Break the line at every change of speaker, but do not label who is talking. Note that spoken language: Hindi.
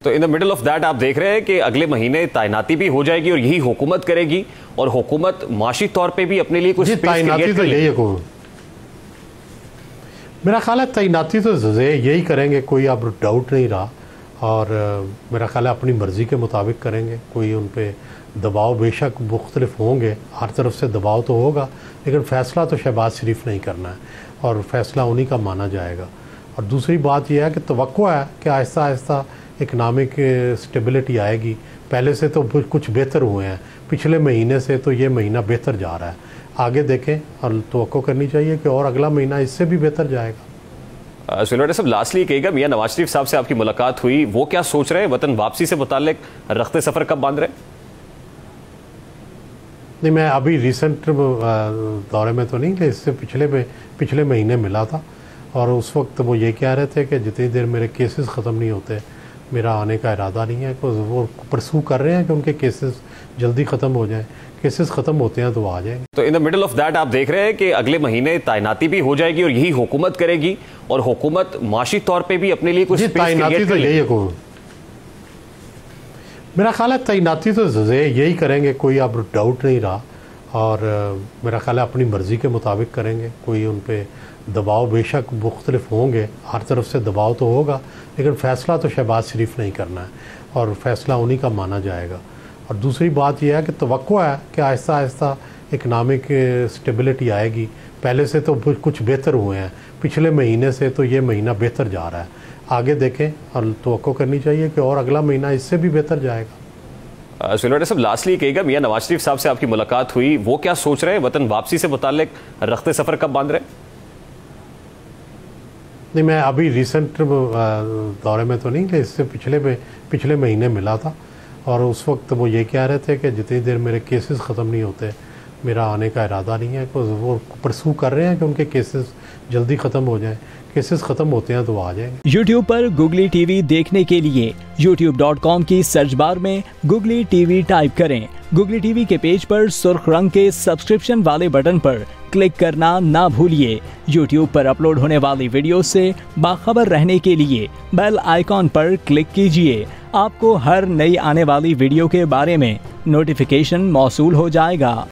तो in the middle of that आप देख रहे हैं कि अगले महीने तैनाती भी हो जाएगी और यही हुकूमत करेगी, और हुकूमत माशी तौर पे भी अपने लिए कुछ
तैनाती तो यही हुकूमत, मेरा ख्याल है तैनाती तो यही करेंगे, कोई अब डाउट नहीं रहा। और मेरा ख्याल है अपनी मर्ज़ी के मुताबिक करेंगे। कोई उन पर दबाव बेशक मुख्तलिफ होंगे, हर तरफ से दबाव तो होगा, लेकिन फ़ैसला तो शहबाज शरीफ नहीं करना है और फ़ैसला उन्हीं का माना जाएगा। और दूसरी बात यह है कि तवक्को है कि आहिस्ता आहिस्ता इकनॉमिक स्टेबिलिटी आएगी। पहले से तो कुछ बेहतर हुए हैं, पिछले महीने से तो ये महीना बेहतर जा रहा है। आगे देखें और तवक्को करनी चाहिए कि और अगला महीना इससे भी बेहतर जाएगा।
सुनवाडे साहब, लास्टली कहिएगा, मियां नवाज शरीफ साहब से आपकी मुलाकात हुई, वो क्या सोच रहे हैं? वतन वापसी से मुताल्लिक रख्ते सफ़र कब बांध रहे हैं?
नहीं, मैं अभी रिसेंट दौरे में तो नहीं, कि इससे पिछले महीने मिला था और उस वक्त वो ये कह रहे थे कि जितनी देर मेरे केसेस ख़त्म नहीं होते मेरा आने का इरादा नहीं है। वो परसू कर रहे हैं कि उनके केसेस जल्दी ख़त्म हो जाएं। केसेस ख़त्म होते हैं तो वो आ जाएंगे।
तो in the middle of that आप देख रहे हैं कि अगले महीने तैनाती भी हो जाएगी और यही हुकूमत करेगी, और हुकूमत माशी तौर पे भी अपने लिए कुछ
तैनाती तो यही हुकूमत, मेरा ख्याल है तैनाती तो यही करेंगे, कोई अब डाउट नहीं रहा। और मेरा ख्याल है अपनी मर्ज़ी के मुताबिक करेंगे। कोई उन पर दबाव बेशक मुख्तलिफ होंगे, हर तरफ से दबाव तो होगा, लेकिन फ़ैसला तो शहबाज शरीफ नहीं करना है और फ़ैसला उन्हीं का माना जाएगा। और दूसरी बात यह है कि तवक्को है कि आहिस्ता आहिस्ता इकनॉमिक स्टेबिलिटी आएगी। पहले से तो कुछ बेहतर हुए हैं, पिछले महीने से तो ये महीना बेहतर जा रहा है। आगे देखें और तवक्को करनी चाहिए कि और अगला महीना इससे भी बेहतर जाएगा।
सुनवाडे साहब, लास्टली कहिएगा, मियां नवाज शरीफ साहब से आपकी मुलाकात हुई, वो क्या सोच रहे हैं? वतन वापसी से मुताल्लिक रख्ते सफ़र कब बांध रहे हैं?
नहीं, मैं अभी रिसेंट दौरे में तो नहीं, कि इससे पिछले महीने मिला था और उस वक्त वो ये कह रहे थे कि जितनी देर मेरे केसेस ख़त्म नहीं होते मेरा आने का इरादा नहीं है। वो परसू कर रहे हैं कि उनके केसेस जल्दी ख़त्म हो जाएं। केसेस ख़त्म होते हैं तो वो आ जाएंगे।
YouTube पर Googly TV देखने के लिए youtube.com की सर्च बार में Googly TV टाइप करें। Googly TV के पेज पर सुर्ख रंग के सब्सक्रिप्शन वाले बटन पर क्लिक करना ना भूलिए। YouTube पर अपलोड होने वाली वीडियो से बाखबर रहने के लिए बेल आइकॉन पर क्लिक कीजिए। आपको हर नई आने वाली वीडियो के बारे में नोटिफिकेशन मौसूल हो जाएगा।